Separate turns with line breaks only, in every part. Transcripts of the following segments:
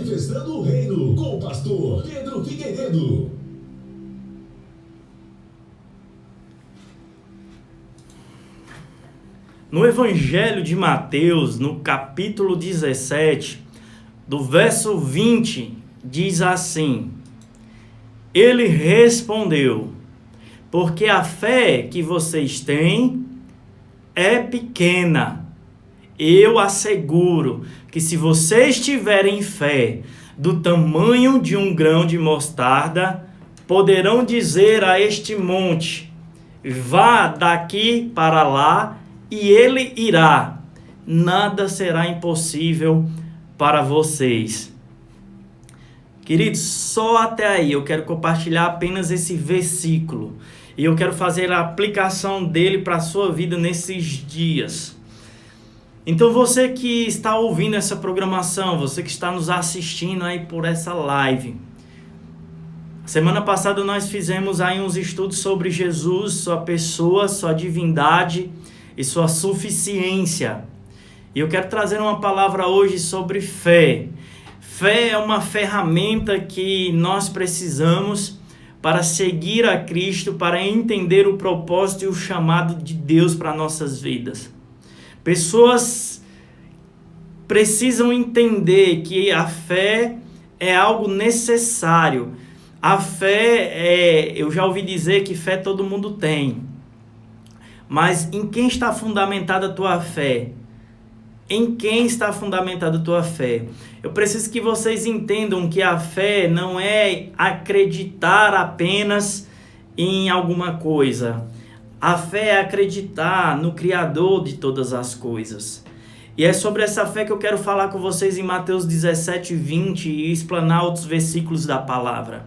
Manifestando o Reino, com o pastor Pedro Figueiredo.
No Evangelho de Mateus, no capítulo 17, do verso 20, diz assim: Ele respondeu: porque a fé que vocês têm é pequena. Eu asseguro que se vocês tiverem fé do tamanho de um grão de mostarda, poderão dizer a este monte: vá daqui para lá, e ele irá. Nada será impossível para vocês. Queridos, só até aí eu quero compartilhar apenas esse versículo. E eu quero fazer a aplicação dele para a sua vida nesses dias. Então você que está ouvindo essa programação, você que está nos assistindo aí por essa live. Semana passada nós fizemos aí uns estudos sobre Jesus, sua pessoa, sua divindade e sua suficiência. E eu quero trazer uma palavra hoje sobre fé. Fé é uma ferramenta que nós precisamos para seguir a Cristo, para entender o propósito e o chamado de Deus para nossas vidas. Pessoas precisam entender que a fé é algo necessário. A fé eu já ouvi dizer que fé todo mundo tem. Mas em quem está fundamentada a tua fé? Em quem está fundamentada a tua fé? Eu preciso que vocês entendam que a fé não é acreditar apenas em alguma coisa. A fé é acreditar no Criador de todas as coisas. E é sobre essa fé que eu quero falar com vocês em Mateus 17, 20 e explanar outros versículos da palavra.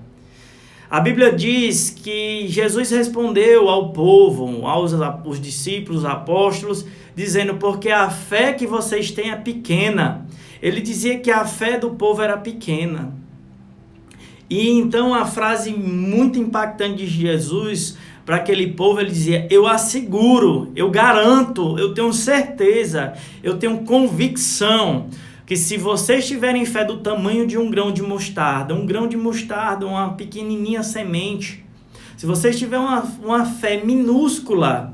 A Bíblia diz que Jesus respondeu ao povo, aos discípulos, apóstolos, dizendo: porque a fé que vocês têm é pequena. Ele dizia que a fé do povo era pequena. E então a frase muito impactante de Jesus para aquele povo, ele dizia: eu asseguro, eu garanto, eu tenho certeza, eu tenho convicção que se vocês tiverem fé do tamanho de um grão de mostarda, uma pequenininha semente, se vocês tiverem uma fé minúscula,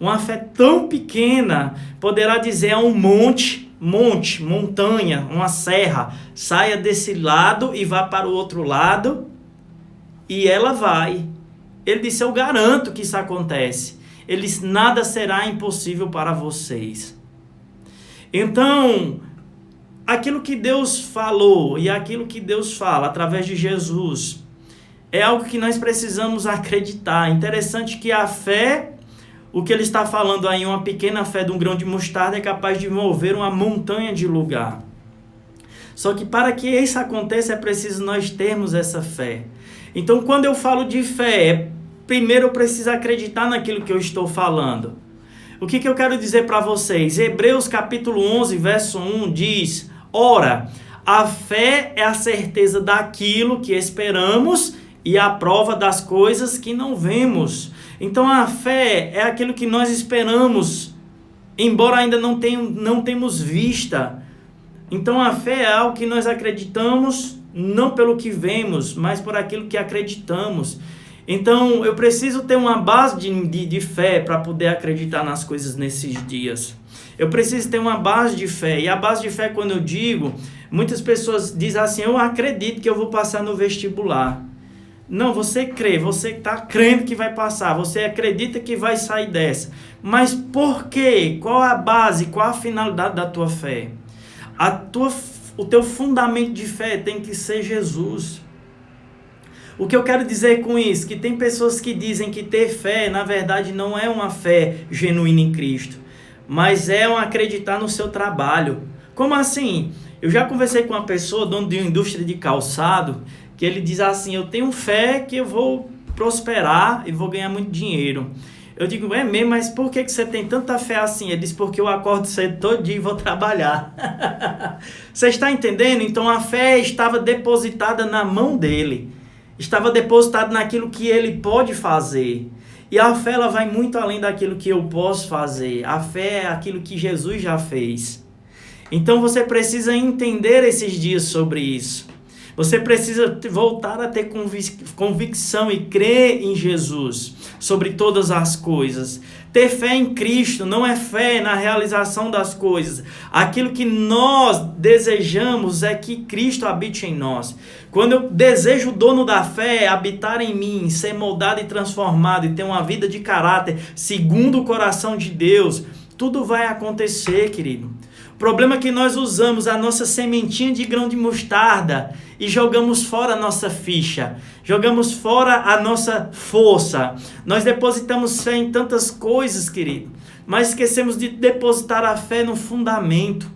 uma fé tão pequena, poderá dizer a um montanha, uma serra, saia desse lado e vá para o outro lado, e ela vai. Ele disse: eu garanto que isso acontece. Ele disse: nada será impossível para vocês. Então, aquilo que Deus falou e aquilo que Deus fala através de Jesus é algo que nós precisamos acreditar. Interessante que a fé, o que ele está falando aí, uma pequena fé de um grão de mostarda é capaz de mover uma montanha de lugar. Só que para que isso aconteça é preciso nós termos essa fé. Então, quando eu falo de fé, primeiro eu preciso acreditar naquilo que eu estou falando. O que eu quero dizer para vocês? Hebreus capítulo 11, verso 1 diz: ora, a fé é a certeza daquilo que esperamos e a prova das coisas que não vemos. Então a fé é aquilo que nós esperamos, embora ainda não temos vista. Então a fé é algo que nós acreditamos, não pelo que vemos, mas por aquilo que acreditamos. Então eu preciso ter uma base de fé para poder acreditar nas coisas nesses dias. Eu preciso ter uma base de fé. E a base de fé, quando eu digo, muitas pessoas dizem assim: eu acredito que eu vou passar no vestibular. Não, você crê, você está crendo que vai passar, você acredita que vai sair dessa. Mas por quê? Qual a base, qual a finalidade da tua fé? O teu fundamento de fé tem que ser Jesus. O que eu quero dizer com isso? Que tem pessoas que dizem que ter fé, na verdade, não é uma fé genuína em Cristo, mas é um acreditar no seu trabalho. Como assim? Eu já conversei com uma pessoa, dono de uma indústria de calçado, que ele diz assim: eu tenho fé que eu vou prosperar e vou ganhar muito dinheiro. Eu digo: é mesmo, mas por que você tem tanta fé assim? Ele diz: porque eu acordo cedo todo dia e vou trabalhar. Você está entendendo? Então a fé estava depositada na mão dele. Estava depositada naquilo que ele pode fazer. E a fé, ela vai muito além daquilo que eu posso fazer. A fé é aquilo que Jesus já fez. Então você precisa entender esses dias sobre isso. Você precisa voltar a ter convicção e crer em Jesus sobre todas as coisas. Ter fé em Cristo não é fé na realização das coisas. Aquilo que nós desejamos é que Cristo habite em nós. Quando eu desejo o dono da fé habitar em mim, ser moldado e transformado e ter uma vida de caráter segundo o coração de Deus, tudo vai acontecer, querido. O problema é que nós usamos a nossa sementinha de grão de mostarda e jogamos fora a nossa ficha, jogamos fora a nossa força. Nós depositamos fé em tantas coisas, querido, mas esquecemos de depositar a fé no fundamento.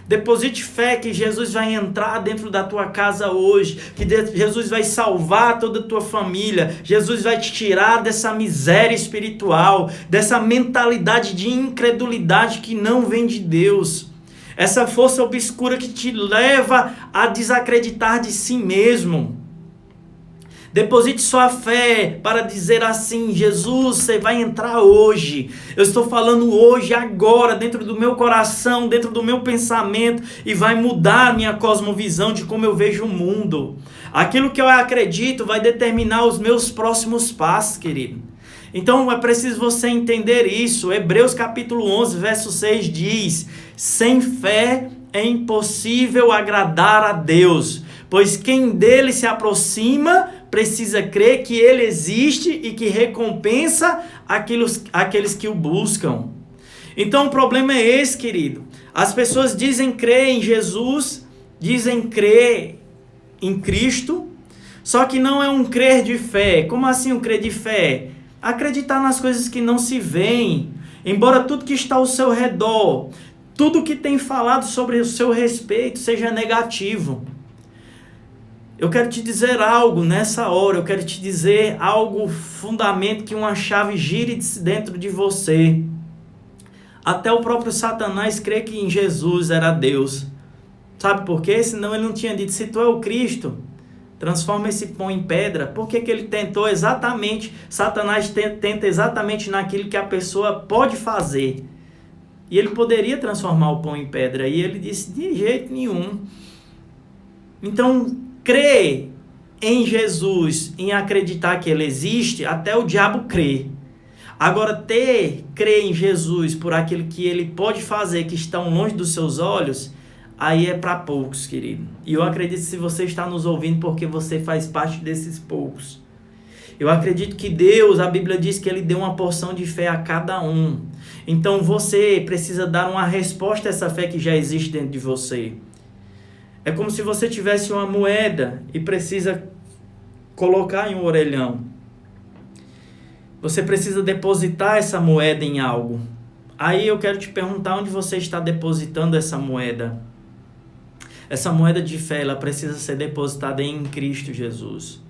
Deposite fé que Jesus vai entrar dentro da tua casa hoje, que Jesus vai salvar toda a tua família, Jesus vai te tirar dessa miséria espiritual, dessa mentalidade de incredulidade que não vem de Deus. Essa força obscura que te leva a desacreditar de si mesmo. Deposite sua fé para dizer assim: Jesus, você vai entrar hoje. Eu estou falando hoje, agora, dentro do meu coração, dentro do meu pensamento, e vai mudar a minha cosmovisão de como eu vejo o mundo. Aquilo que eu acredito vai determinar os meus próximos passos, querido. Então é preciso você entender isso. Hebreus capítulo 11, verso 6 diz: sem fé é impossível agradar a Deus, pois quem dele se aproxima precisa crer que ele existe e que recompensa aqueles que o buscam. Então o problema é esse, querido. As pessoas dizem crer em Jesus, dizem crer em Cristo, só que não é um crer de fé. Como assim um crer de fé? Acreditar nas coisas que não se veem, embora tudo que está ao seu redor, tudo que tem falado sobre o seu respeito seja negativo. Eu quero te dizer algo nessa hora, eu quero te dizer algo, fundamento, que uma chave gire dentro de você. Até o próprio Satanás crê que em Jesus era Deus. Sabe por quê? Senão ele não tinha dito: se tu é o Cristo, transforma esse pão em pedra. Por que ele tentou exatamente, Satanás tenta exatamente naquilo que a pessoa pode fazer. E ele poderia transformar o pão em pedra. E ele disse: de jeito nenhum. Então, crer em Jesus, em acreditar que ele existe, até o diabo crê. Agora, crer em Jesus por aquilo que ele pode fazer, que estão longe dos seus olhos, aí é para poucos, querido. E eu acredito que se você está nos ouvindo, porque você faz parte desses poucos. Eu acredito que Deus, a Bíblia diz que ele deu uma porção de fé a cada um. Então você precisa dar uma resposta a essa fé que já existe dentro de você. É como se você tivesse uma moeda e precisa colocar em um orelhão. Você precisa depositar essa moeda em algo. Aí eu quero te perguntar onde você está depositando essa moeda. Essa moeda de fé, ela precisa ser depositada em Cristo Jesus.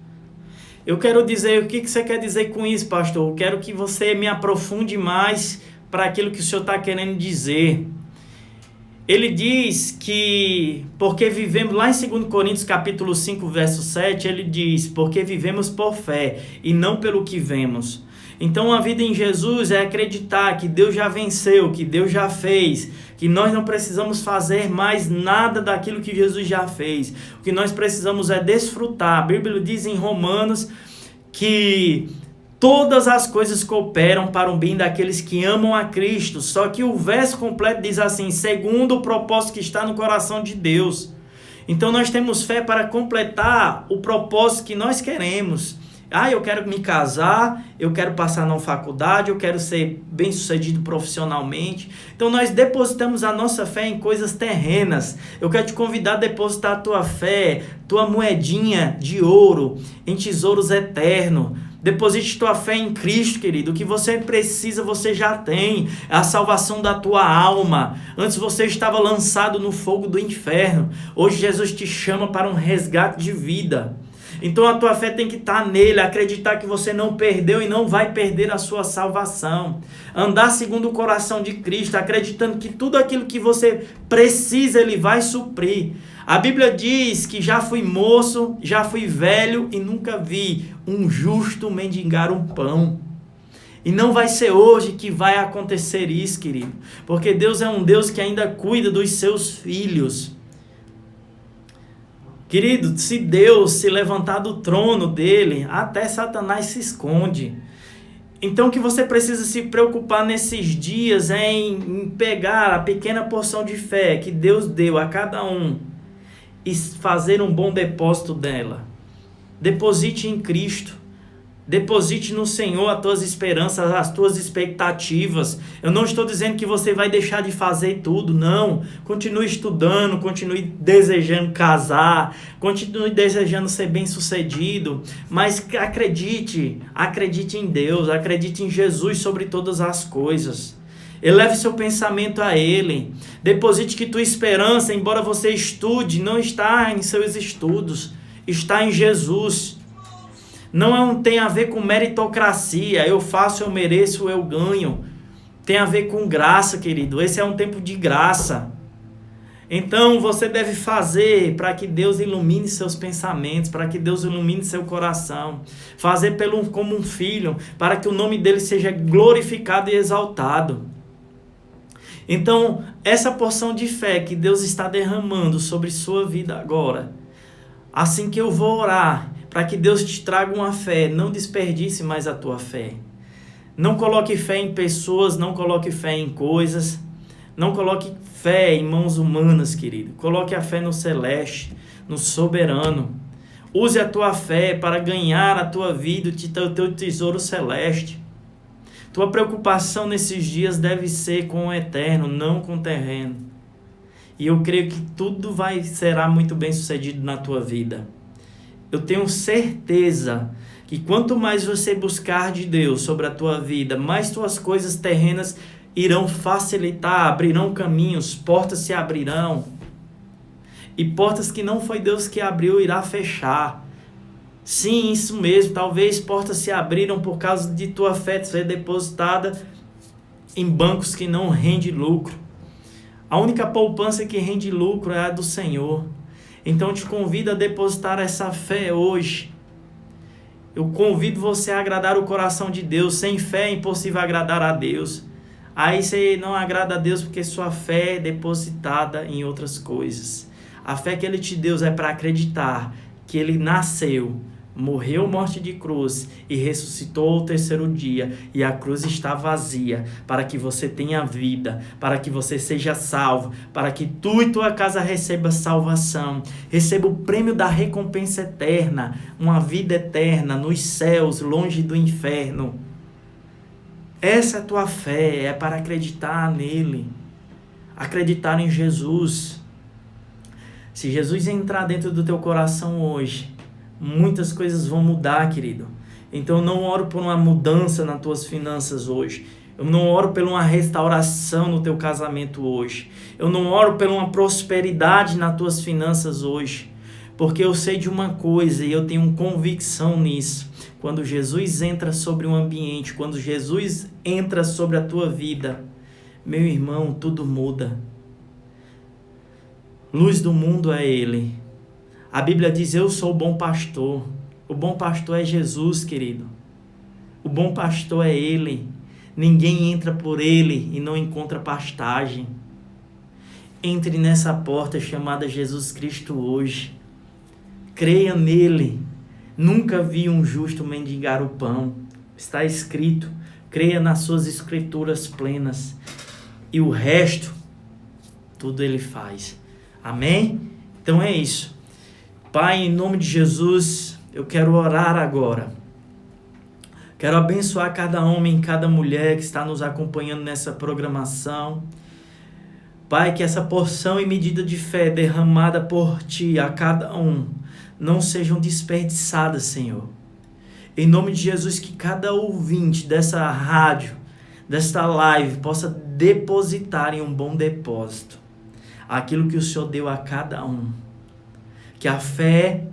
Eu quero dizer, o que você quer dizer com isso, pastor? Eu quero que você me aprofunde mais para aquilo que o senhor está querendo dizer. Ele diz que, porque vivemos, lá em 2 Coríntios capítulo 5, verso 7, ele diz: porque vivemos por fé e não pelo que vemos. Então a vida em Jesus é acreditar que Deus já venceu, que Deus já fez, que nós não precisamos fazer mais nada daquilo que Jesus já fez. O que nós precisamos é desfrutar. A Bíblia diz em Romanos que todas as coisas cooperam para o bem daqueles que amam a Cristo. Só que o verso completo diz assim: segundo o propósito que está no coração de Deus. Então nós temos fé para completar o propósito que nós queremos. Eu quero me casar, eu quero passar na faculdade, eu quero ser bem-sucedido profissionalmente. Então nós depositamos a nossa fé em coisas terrenas. Eu quero te convidar a depositar a tua fé, tua moedinha de ouro, em tesouros eternos. Deposite tua fé em Cristo, querido. O que você precisa, você já tem. É a salvação da tua alma. Antes você estava lançado no fogo do inferno. Hoje Jesus te chama para um resgate de vida. Então a tua fé tem que estar nele, acreditar que você não perdeu e não vai perder a sua salvação. Andar segundo o coração de Cristo, acreditando que tudo aquilo que você precisa, ele vai suprir. A Bíblia diz que já fui moço, já fui velho e nunca vi um justo mendigar um pão. E não vai ser hoje que vai acontecer isso, querido. Porque Deus é um Deus que ainda cuida dos seus filhos. Querido, se Deus se levantar do trono dele, até Satanás se esconde. Então o que você precisa se preocupar nesses dias é em pegar a pequena porção de fé que Deus deu a cada um e fazer um bom depósito dela. Deposite em Cristo. Deposite no Senhor as tuas esperanças, as tuas expectativas. Eu não estou dizendo que você vai deixar de fazer tudo, não. Continue estudando, continue desejando casar, continue desejando ser bem-sucedido, mas acredite em Deus, acredite em Jesus sobre todas as coisas. Eleve seu pensamento a Ele. Deposite que tua esperança, embora você estude, não está em seus estudos, está em Jesus. Não tem a ver com meritocracia, eu faço, eu mereço, eu ganho. Tem a ver com graça, querido. Esse é um tempo de graça. Então você deve fazer para que Deus ilumine seus pensamentos, para que Deus ilumine seu coração. Fazer como um filho, para que o nome dele seja glorificado e exaltado. Então, essa porção de fé que Deus está derramando sobre sua vida agora, assim que eu vou orar, para que Deus te traga uma fé, não desperdice mais a tua fé. Não coloque fé em pessoas, não coloque fé em coisas, não coloque fé em mãos humanas, querido. Coloque a fé no celeste, no soberano. Use a tua fé para ganhar a tua vida, o teu tesouro celeste. Tua preocupação nesses dias deve ser com o eterno, não com o terreno. E eu creio que tudo será muito bem sucedido na tua vida. Eu tenho certeza que quanto mais você buscar de Deus sobre a tua vida, mais tuas coisas terrenas irão facilitar, abrirão caminhos, portas se abrirão. E portas que não foi Deus que abriu, irá fechar. Sim, isso mesmo, talvez portas se abriram por causa de tua fé ser depositada em bancos que não rendem lucro. A única poupança que rende lucro é a do Senhor. Então eu te convido a depositar essa fé hoje. Eu convido você a agradar o coração de Deus. Sem fé é impossível agradar a Deus. Aí você não agrada a Deus porque sua fé é depositada em outras coisas. A fé que Ele te deu é para acreditar que Ele nasceu, morreu morte de cruz e ressuscitou ao terceiro dia, e a cruz está vazia, para que você tenha vida, para que você seja salvo, para que tu e tua casa receba salvação, receba o prêmio da recompensa eterna, uma vida eterna nos céus, longe do inferno. Essa é a tua fé, é para acreditar nele, acreditar em Jesus. Se Jesus entrar dentro do teu coração hoje, muitas coisas vão mudar, querido. Então eu não oro por uma mudança nas tuas finanças hoje. Eu não oro por uma restauração no teu casamento hoje. Eu não oro por uma prosperidade nas tuas finanças hoje. Porque eu sei de uma coisa e eu tenho convicção nisso. Quando Jesus entra sobre um ambiente, quando Jesus entra sobre a tua vida, meu irmão, tudo muda. Luz do mundo é Ele. A Bíblia diz, eu sou o bom pastor. O bom pastor é Jesus, querido. O bom pastor é Ele. Ninguém entra por Ele e não encontra pastagem. Entre nessa porta chamada Jesus Cristo hoje. Creia nele. Nunca vi um justo mendigar o pão. Está escrito. Creia nas suas escrituras plenas. E o resto, tudo Ele faz. Amém? Então é isso. Pai, em nome de Jesus, eu quero orar agora. Quero abençoar cada homem, cada mulher que está nos acompanhando nessa programação. Pai, que essa porção e medida de fé derramada por Ti a cada um não sejam desperdiçadas, Senhor. Em nome de Jesus, que cada ouvinte dessa rádio, desta live, possa depositar em um bom depósito aquilo que o Senhor deu a cada um. Que a fé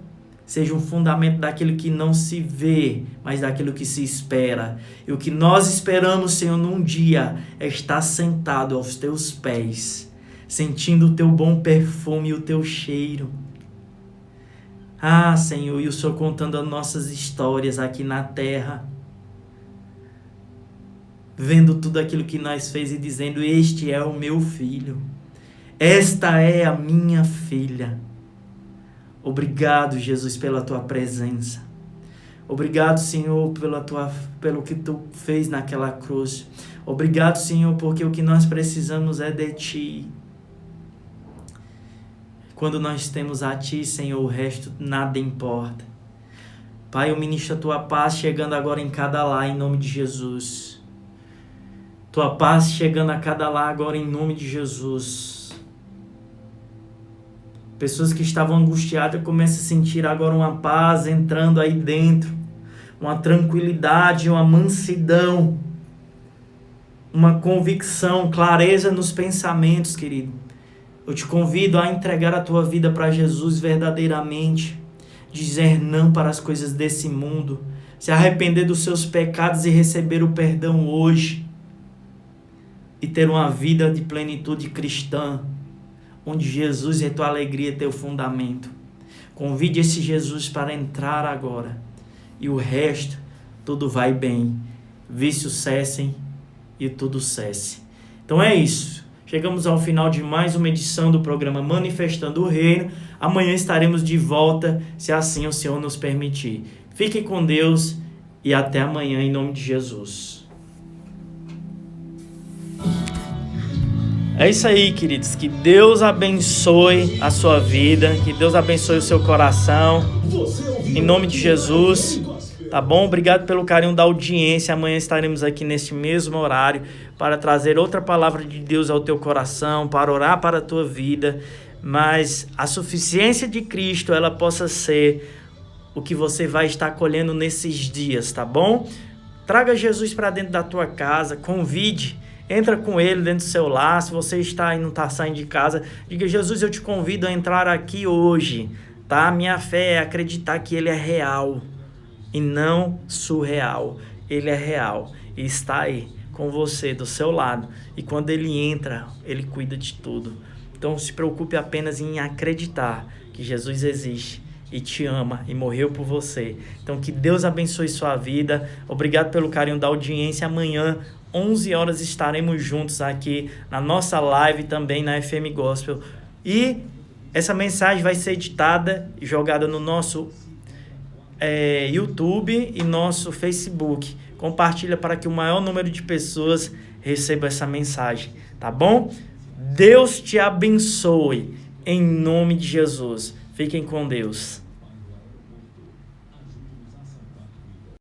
seja um fundamento daquilo que não se vê, mas daquilo que se espera. E o que nós esperamos, Senhor, num dia é estar sentado aos Teus pés, sentindo o Teu bom perfume e o Teu cheiro. Ah, Senhor, e o Senhor contando as nossas histórias aqui na terra. vendo tudo aquilo que nós fez e dizendo: este é o meu filho, esta é a minha filha. Obrigado, Jesus, pela tua presença. Obrigado, Senhor, pelo que tu fez naquela cruz. Obrigado, Senhor, porque o que nós precisamos é de ti. Quando nós temos a ti, Senhor, o resto nada importa. Pai, eu ministro a tua paz chegando agora em cada lar, em nome de Jesus. Tua paz chegando a cada lar agora, em nome de Jesus. Pessoas que estavam angustiadas começam a sentir agora uma paz entrando aí dentro. Uma tranquilidade, uma mansidão. Uma convicção, clareza nos pensamentos, querido. Eu te convido a entregar a tua vida para Jesus verdadeiramente. Dizer não para as coisas desse mundo. Se arrepender dos seus pecados e receber o perdão hoje. E ter uma vida de plenitude cristã. Onde Jesus é tua alegria, teu fundamento. Convide esse Jesus para entrar agora. E o resto, tudo vai bem. Vícios cessem e tudo cesse. Então é isso. Chegamos ao final de mais uma edição do programa Manifestando o Reino. Amanhã estaremos de volta, se assim o Senhor nos permitir. Fiquem com Deus e até amanhã, em nome de Jesus. É isso aí, queridos. Que Deus abençoe a sua vida. Que Deus abençoe o seu coração. Em nome de Jesus. Tá bom? Obrigado pelo carinho da audiência. Amanhã estaremos aqui neste mesmo horário para trazer outra palavra de Deus ao teu coração, para orar para a tua vida. Mas a suficiência de Cristo, ela possa ser o que você vai estar colhendo nesses dias, tá bom? Traga Jesus para dentro da tua casa, convide. Entra com ele dentro do seu lar. Se você está e não está saindo de casa, diga: Jesus, eu te convido a entrar aqui hoje, tá? Minha fé é acreditar que ele é real e não surreal. Ele é real e está aí com você, do seu lado. E quando ele entra, ele cuida de tudo. Então se preocupe apenas em acreditar que Jesus existe e te ama e morreu por você. Então que Deus abençoe sua vida. Obrigado pelo carinho da audiência. Amanhã 11 horas estaremos juntos aqui na nossa live também na FM Gospel. E essa mensagem vai ser editada e jogada no nosso YouTube e nosso Facebook. Compartilha para que o maior número de pessoas receba essa mensagem, tá bom? Deus te abençoe em nome de Jesus. Fiquem com Deus.